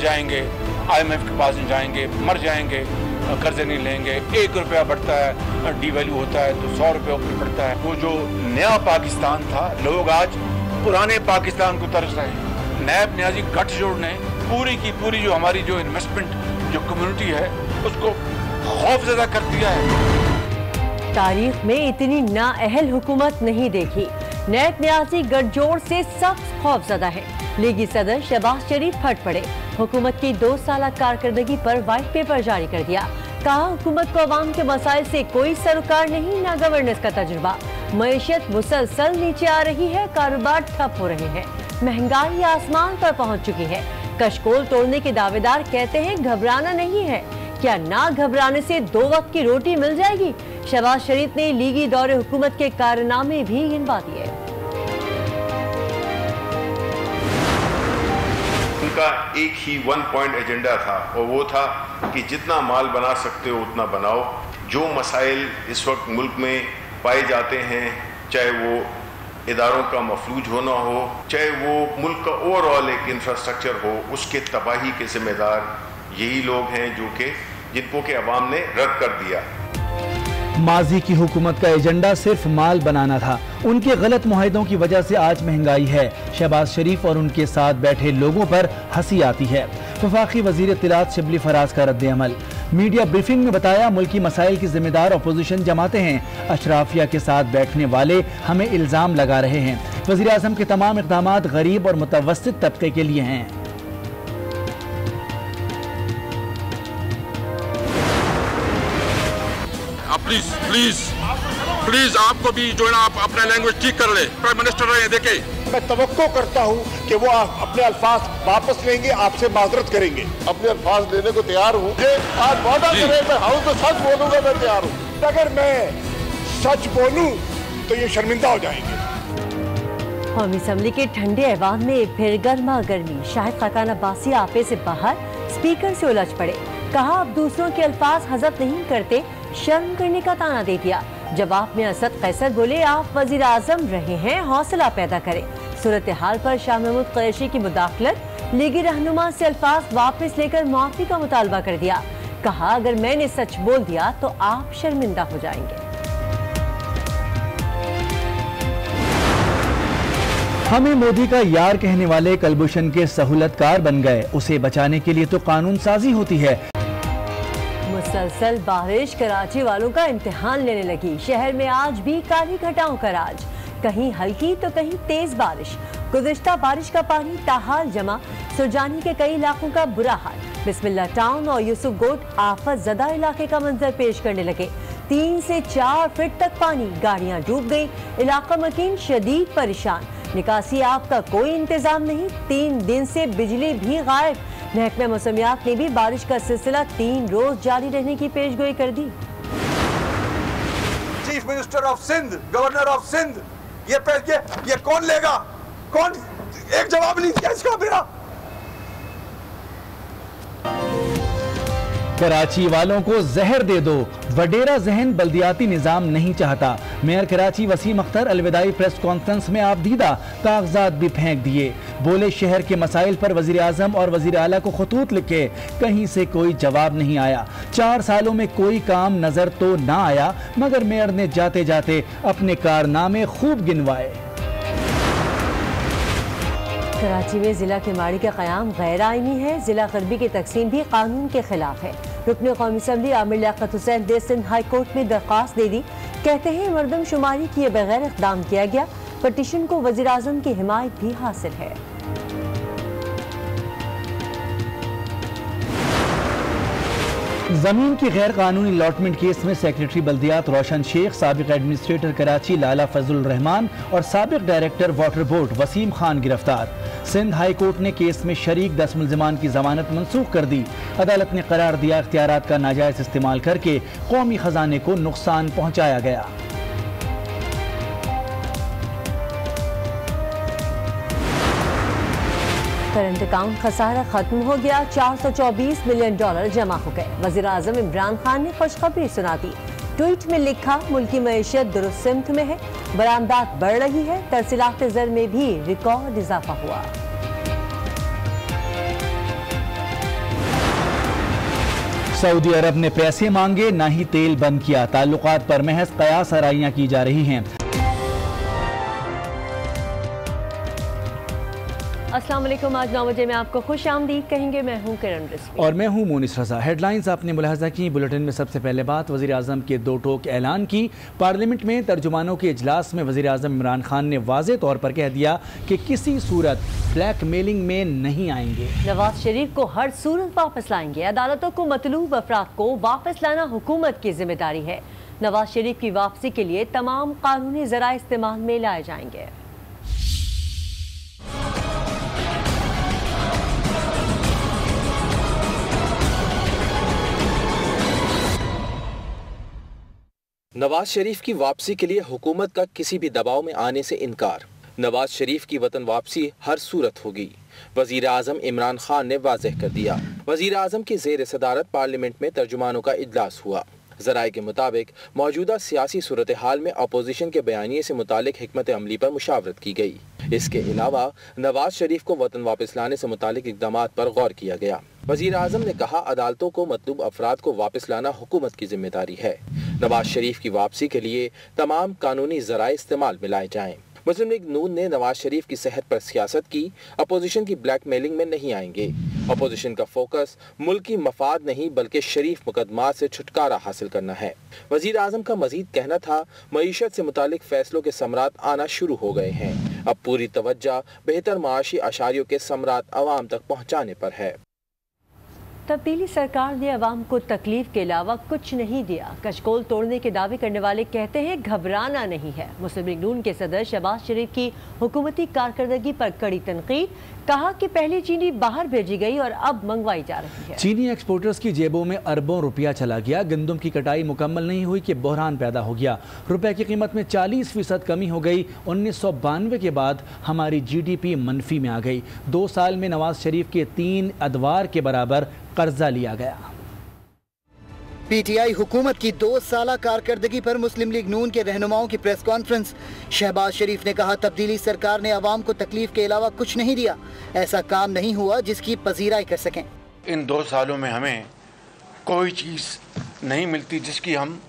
जाएंगे, IMF के पास नहीं जाएंगे, मर जाएंगे, कर्जे नहीं लेंगे, 1 रुपया बढ़ता है, डिवैल्यू होता है तो 100 रुपये ऊपर पड़ता है। वो जो नया पाकिस्तान था, लोग आज पुराने पाकिस्तान को तरस रहे हैं। नैब न्याजी गठजोड़ ने पूरी की पूरी जो हमारी जो इन्वेस्टमेंट जो कम्युनिटी है उसको खौफजदा कर दिया है। तारीख में इतनी नाअहल हुकूमत नहीं देखी। नैब न्याजी गठजोड़ से सख्त खौफजदा है। लीगी सदर शहबाज शरीफ फट पड़े। हुकूमत की 2 साल कारकर्दगी पर व्हाइट पेपर जारी कर दिया। कहा हुकूमत को अवाम के मसाइल से कोई सरोकार नहीं, ना गवर्नेंस का तजुर्बा। मईशत मुसलसल नीचे आ रही है, कारोबार ठप हो रहे हैं, महंगाई आसमान पर पहुंच चुकी है। कशकोल तोड़ने के दावेदार कहते हैं घबराना नहीं है। क्या ना घबराने से 2 वक्त की रोटी मिल जाएगी? शहबाज शरीफ ने लीगी दौरे हुकूमत के कारनामे भी गिनवा दिए। उनका एक ही 1 पॉइंट एजेंडा था और वो था कि जितना माल बना सकते हो उतना बनाओ। जो मसाइल इस वक्त मुल्क में पाए जाते हैं, चाहे वो इदारों का मफलूज होना हो, चाहे वो मुल्क का ओवरऑल एक इंफ्रास्ट्रक्चर हो, उसके तबाही के जिम्मेदार यही लोग हैं जिनको के अवाम ने रद्द कर दिया। माजी की हुकूमत का एजेंडा सिर्फ माल बनाना था। उनके गलत मुआहदों की वजह से आज महंगाई है। शहबाज शरीफ और उनके साथ बैठे लोगों पर हंसी आती है। वफाकी वजीर इत्तलात शिबली फराज का रद्द अमल। मीडिया ब्रीफिंग में बताया, मुल्की मसाइल की जिम्मेदार अपोजिशन जमाते हैं। अशराफिया के साथ बैठने वाले हमें इल्जाम लगा रहे हैं। वजीर आज़म के तमाम इक़दाम गरीब और मुतवस्सित तबके के लिए हैं। प्लीज प्लीज प्लीज आपको भी जो है ना आप अपना लैंग्वेज ठीक कर ले। प्राइम मिनिस्टर रहे देखे, मैं तवक्को करता हूं कि वो अपने अल्फाज वापस लेंगे, आपसे माजरत करेंगे। अपने अल्फाज लेने को तैयार हूं। आज वादा करें मैं हाउस तो सच बोलूंगा, मैं तैयार हूं। अगर मैं सच बोलूं तो ये शर्मिंदा हो जाएंगे। कौमी असम्बली के ठंडे ऐवान में फिर गर्मा गर्मी। शाहिद खाकान अब्बासी आपे से बाहर, स्पीकर से उलझ पड़े। कहा अब दूसरों के अल्फाज हजम नहीं करते, शर्म करने का ताना दे दिया। जवाब में असद कैसर बोले, आप वजीर आजम रहे हैं, हौसला पैदा करें। सूरत हाल पर शाह महमूद कुरैशी की मुदाखलत। लीगी रहनुमा से अल्फाज वापस लेकर माफी का मुतालबा कर दिया। कहा अगर मैंने सच बोल दिया तो आप शर्मिंदा हो जाएंगे। हमें मोदी का यार कहने वाले कलभूषण के सहूलतकार बन गए। उसे बचाने के लिए तो कानून साजी होती है। मुसलसल बारिश कराची वालों का इम्तिहान लेने लगी। शहर में आज भी काली घटाओं का राज, कहीं हल्की तो कहीं तेज बारिश। गुज़िश्ता बारिश का पानी ताहाल जमा। सुरजानी के कई इलाकों का बुरा हाल। बिस्मिल्लाह टाउन और यूसुफ गोट आफत ज़दा इलाके का मंजर पेश करने लगे। 3 से 4 फीट तक पानी, गाड़ियां डूब गई। इलाका मकीन शदीद परेशान। निकासी आब का कोई इंतजाम नहीं। 3 दिन से बिजली भी गायब। महकमा मौसमियात ने भी बारिश का सिलसिला 3 रोज जारी रहने की पेशगोई कर दी। Chief minister of Sindh, governor of Sindh, ये कौन लेगा? कौन? एक जवाब नहीं दिया इसका मेरा। कराची वालों को जहर दे दो, वडेरा जहन बल्दियाती निजाम नहीं चाहता। मेयर कराची वसीम अख्तर अलविदाई प्रेस कॉन्फ्रेंस में आप दीदा कागजात भी फेंक दिए। बोले शहर के मसाइल पर वजीर आजम और वजीर आला को खतूत लिखे, कहीं से कोई जवाब नहीं आया। 4 सालों में कोई काम नजर तो ना आया, मगर मेयर ने जाते जाते अपने कारनामे खूब गिनवाए। कराची में जिला केमाड़ी का क़याम गैर आईनी है। जिला गरबी की तकसीम भी कानून के खिलाफ है। रुकन कौमी असम्बली आमिर लियाकत हुसैन ने सिंध हाई कोर्ट में दरख्वास्त दे दी। कहते हैं मरदमशुमारी किए बगैर इक़दाम किया गया। पटिशन को वज़ीर आज़म की हिमायत भी हासिल है। जमीन की गैर कानूनी अलॉटमेंट केस में सेक्रेटरी बल्दियात रोशन शेख, साबिक एडमिनिस्ट्रेटर कराची लाला फजल रहमान और साबिक director water board Waseem Khan गिरफ्तार। सिंध हाई कोर्ट ने केस में शरीक 10 मुल्जिमान की जमानत मंसूख कर दी। अदालत ने करार दिया इख्तियारात का नाजायज इस्तेमाल करके कौमी खजाने को नुकसान पहुंचाया गया। करंट अकाउंट खसारा खत्म हो गया। $424 मिलियन जमा हो गए। वज़ीर आज़म इमरान खान ने खुशखबरी सुना दी। ट्वीट में लिखा, मुल्की मईशत दुरुस्त सिमत में है, बरामदात बढ़ रही है। तरसीलात ज़र में भी रिकॉर्ड इजाफा हुआ। सऊदी अरब ने पैसे मांगे, ना ही तेल बंद किया। ताल्लुकात पर महज कयास आराइयां की जा रही हैं। अस्सलाम वालेकुम। आज 9 बजे में आपको खुश आमदीद कहेंगे। मैं हूं किरण रिजवी और मैं हूं मोनिस रजा। हेडलाइंस आपने मुलाहजा की। बुलेटिन में सबसे पहले बात वज़ीर आज़म के दो टोक ऐलान की। पार्लियामेंट में तर्जुमानों के इजलास में वज़ीर आज़म इमरान खान ने वाज़े तौर पर कह दिया कि किसी सूरत ब्लैक मेलिंग में नहीं आएंगे। नवाज शरीफ को हर सूरत वापस लाएंगे। अदालतों को मतलूब अफराद को वापस लाना हुकूमत की जिम्मेदारी है। नवाज शरीफ की वापसी के लिए तमाम कानूनी ज़राए इस्तेमाल में लाए जाएंगे। नवाज शरीफ की वापसी के लिए हुकूमत का किसी भी दबाव में आने से इनकार। नवाज शरीफ की वतन वापसी हर सूरत होगी, वजीर आजम इमरान खान ने वाज़ेह कर दिया। वजीर आजम की जेर सदारत पार्लियामेंट में तर्जुमानों का इजलास हुआ। ज़राए के मुताबिक मौजूदा सियासी सूरत हाल में अपोजिशन के बयानिए से मुतालिक हिकमत अमली पर मुशावरत की गई। इसके अलावा नवाज शरीफ को वतन वापस लाने से मुतालिक इक़दामात पर गौर किया गया। वजीर आजम ने कहा, अदालतों को मतलूब अफराद को वापस लाना हुकूमत की जिम्मेदारी है। नवाज शरीफ की वापसी के लिए तमाम कानूनी ज़राए इस्तेमाल में लाए जाएं। मुस्लिम लीग नून ने नवाज शरीफ की सेहत पर सियासत की, अपोजिशन की ब्लैकमेलिंग में नहीं आएंगे। अपोजिशन का फोकस मुल्की मफाद नहीं बल्कि शरीफ मुकदमात से छुटकारा हासिल करना है। वजीर आजम का मजीद कहना था, मईशत से मुतालिक फैसलों के समरात आना शुरू हो गए हैं। अब पूरी तवज्जो बेहतर माशी अशारियों के समरात अवाम तक पहुँचाने पर है। तब्दीली सरकार ने अवाम को तकलीफ के अलावा कुछ नहीं दिया। कशकोल तोड़ने के दावे करने वाले कहते हैं घबराना नहीं है। मुस्लिम लीग नून के सदर शहबाज शरीफ की हुकूमती कारकर्दगी पर कड़ी तनकीद। कहा कि पहली चीनी बाहर भेजी गई और अब मंगवाई जा रही है। चीनी एक्सपोर्टर्स की जेबों में अरबों रुपया चला गया। गंदम की कटाई मुकम्मल नहीं हुई कि बहरान पैदा हो गया। रुपए की कीमत में 40% कमी हो गई। 1992 के बाद हमारी GDP मनफी में आ गई। 2 साल में नवाज शरीफ के 3 अदवार के बराबर कर्जा लिया गया। PTI हुकूमत की 2 साला कारकर्दगी पर मुस्लिम लीग नून के रहनुमाओं की प्रेस कॉन्फ्रेंस। शहबाज शरीफ ने कहा, तब्दीली सरकार ने अवाम को तकलीफ के अलावा कुछ नहीं दिया। ऐसा काम नहीं हुआ जिसकी पजीराई कर सकें। इन 2 सालों में हमें कोई चीज़ नहीं मिलती जिसकी हम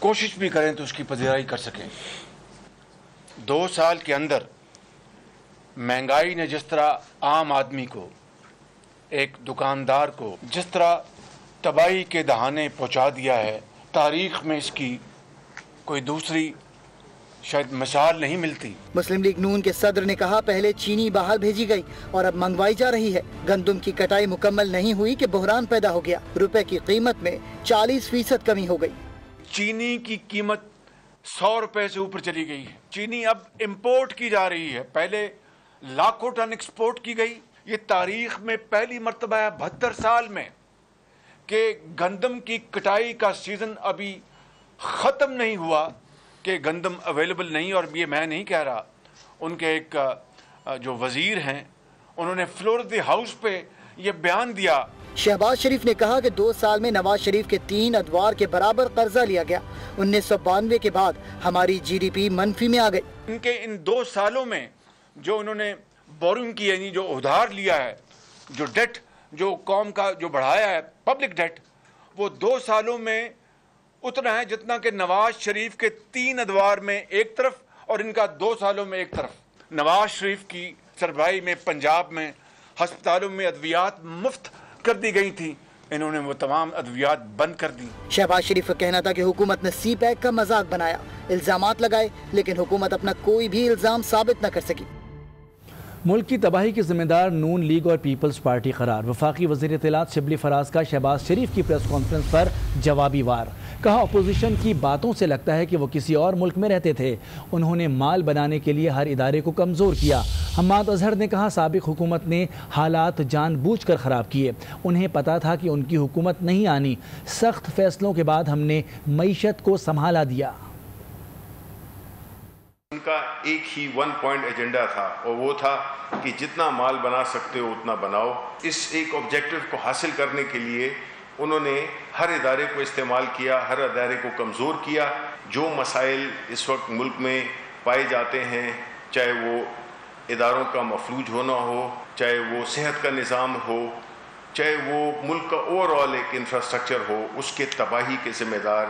कोशिश भी करें तो उसकी पजीराई कर सकें। 2 साल के अंदर महंगाई ने जिस तरह आम आदमी को, एक दुकानदार को जिस तरह तबाही के दहाने पहुंचा दिया है, तारीख में इसकी कोई दूसरी शायद मिसाल नहीं मिलती। मुस्लिम लीग नून के सदर ने कहा, पहले चीनी बाहर भेजी गई और अब मंगवाई जा रही है। गंदम की कटाई मुकम्मल नहीं हुई कि बहरान पैदा हो गया। रुपए की कीमत में 40% कमी हो गई। चीनी की कीमत 100 रुपए से ऊपर चली गई है। चीनी अब इम्पोर्ट की जा रही है। पहले लाखों टन एक्सपोर्ट की गई। ये तारीख में पहली मर्तबा है 72 साल में कि गंदम की कटाई का सीजन अभी ख़त्म नहीं हुआ कि गंदम अवेलेबल नहीं। और ये मैं नहीं कह रहा, उनके एक जो वजीर हैं उन्होंने फ्लोर ऑफ द हाउस पे ये बयान दिया। शहबाज शरीफ ने कहा कि 2 साल में नवाज शरीफ के 3 अदवार के बराबर कर्जा लिया गया। 1992 के बाद हमारी GDP मनफी में आ गई। इनके इन 2 सालों में जो उन्होंने बोरिंग की, यानी जो उधार लिया है, जो डेट जो कौम का जो बढ़ाया है पब्लिक डेट, वो 2 सालों में उतना है जितना कि नवाज शरीफ के 3 अदवार में एक तरफ और इनका 2 सालों में एक तरफ। नवाज शरीफ की सरबराही में पंजाब में हस्पतालों में अद्वियात मुफ्त कर दी गई थी, इन्होंने वो तमाम अद्वियात बंद कर दी। शहबाज शरीफ का कहना था कि हुकूमत ने CPAC का मजाक बनाया, इल्जामात लगाए, लेकिन हुकूमत अपना कोई भी इल्जाम साबित न कर सकी। मुल्क की तबाही के जिम्मेदार नून लीग और पीपल्स पार्टी करार। वफाकी वज़ीर इत्तलात शिबली फराज का शहबाज शरीफ की प्रेस कॉन्फ्रेंस पर जवाबी वार। कहा, अपोजिशन की बातों से लगता है कि वो किसी और मुल्क में रहते थे। उन्होंने माल बनाने के लिए हर इदारे को कमज़ोर किया। हम्माद अजहर ने कहा, साबिक हुकूमत ने हालात जानबूझकर ख़राब किए। उन्हें पता था कि उनकी हुकूमत नहीं आनी। सख्त फैसलों के बाद हमने मईशत को संभाला दिया। उनका एक ही 1 पॉइंट एजेंडा था और वो था कि जितना माल बना सकते हो उतना बनाओ। इस एक ऑब्जेक्टिव को हासिल करने के लिए उन्होंने हर इदारे को इस्तेमाल किया, हर इदारे को कमज़ोर किया। जो मसाइल इस वक्त मुल्क में पाए जाते हैं, चाहे वो इदारों का मफलूज होना हो, चाहे वो सेहत का निज़ाम हो, चाहे वो मुल्क का ओवरऑल एक इंफ्रास्ट्रक्चर हो, उसके तबाही के जिम्मेदार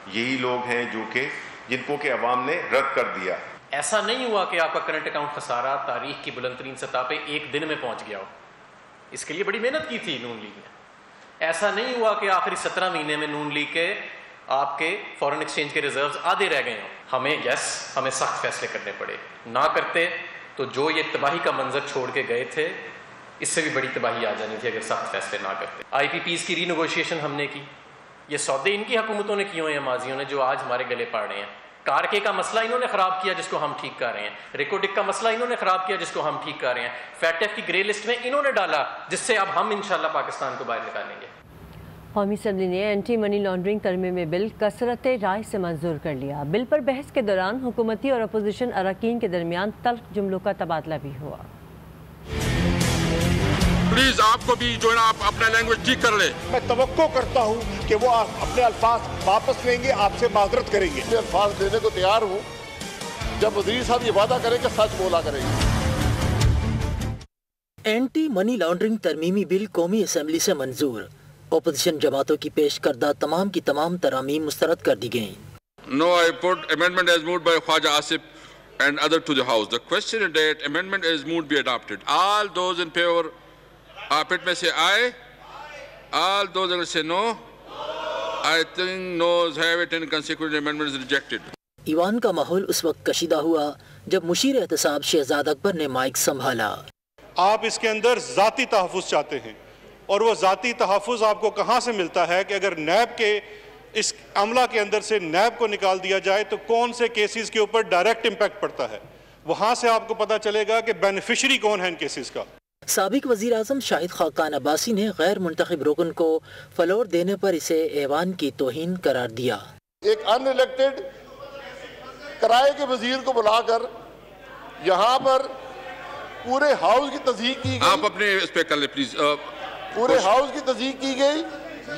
यही लोग हैं जो कि जिनको के अवाम ने रद्द कर दिया। ऐसा नहीं हुआ कि आपका करंट अकाउंट खसारा तारीख की बुलंदतरीन सतह पे एक दिन में पहुंच गया हो। इसके लिए बड़ी मेहनत की थी नून लीग ने। ऐसा नहीं हुआ कि आखिरी 17 महीने में नून लीग के आपके फॉरेन एक्सचेंज के रिजर्व्स आधे रह गए हों। हमें सख्त फैसले करने पड़े। ना करते तो जो ये तबाही का मंजर छोड़ के गए थे, इससे भी बड़ी तबाही आ जानी थी अगर सख्त फैसले ना करते। IPPs की रीनेगोशिएशन हमने की। ये सौदे इनकी हुकूमतों ने किए हुए हैं माजियों ने, जो आज हमारे गले पड़ रहे हैं। कारके का मसला इन्होंने खराब किया जिसको हम ठीक कर रहे हैं। रिकोडिक का मसला इन्होंने खराब किया जिसको हम ठीक कर रहे हैं। फैटेफ की ग्रे लिस्ट में इन्होंने डाला जिससे अब हम इंशाल्लाह पाकिस्तान को बाहर निकालेंगे। कौमी असम्बली ने एंटी मनी लॉन्ड्रिंग तरमीमी बिल कसरत राय से मंजूर कर लिया। बिल पर बहस के दौरान हुकूमती और अपोजिशन अरकान के दरमियान तल्ख जुमलों का तबादला भी हुआ। प्लीज आपको भी जो है ना आप अपना लैंग्वेज ठीक कर ले। मैं तवक्को करता हूँ कि वो अपने अल्फाज वापस लेंगे, आपसे माजरत करेंगे। मैं अल्फाज देने को तैयार हूँ जब वज़ीर साहब ये वादा करेंगे, सच बोला करेंगे। एंटी मनी लॉन्ड्रिंग तरमीमी बिल कौमी असम्बली से मंजूर। ओपोजिशन जमातों की पेश करदा तमाम की तमाम तरामीम मुस्तरद कर दी गयी। No, I put amendment as moved by Khwaja Asif and other to the House. The question is that amendment as moved be adopted. All those in favor, आप इट में से आए, all those in say no. I think no's have it and consequent amendment is rejected. ईवान का माहौल उस वक्त कशीदा हुआ जब मुशीर एहतसाब शहजाद अकबर ने माइक संभाला। आप इसके अंदर जाती तहफ़्फ़ुज़ चाहते हैं और वो जाती तहफ़्फ़ुज़ आपको कहाँ से मिलता है कि अगर नैब के इस अमला के अंदर से नैब को निकाल दिया जाए तो कौन से केसेस के ऊपर डायरेक्ट इम्पैक्ट पड़ता है। वहाँ से आपको पता चलेगा कि बेनिफिशरी कौन है इन केसेस का। साबिक वज़ीर आज़म शाहिद खाकान अब्बासी ने गैर मुंतखब रुकन को फ्लोर देने पर इसे ऐवान की तौहीन करार दिया। एक अनइलेक्टेड किराए के वजीर को बुलाकर यहाँ पर पूरे हाउस की तस्दीक की गई। आप अपने इस पे कर ले प्लीज। पूरे हाउस की तस्दीक की गई।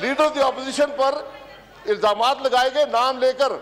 लीडर ऑफ द अपोजिशन पर इल्जामात लगाए गए नाम लेकर।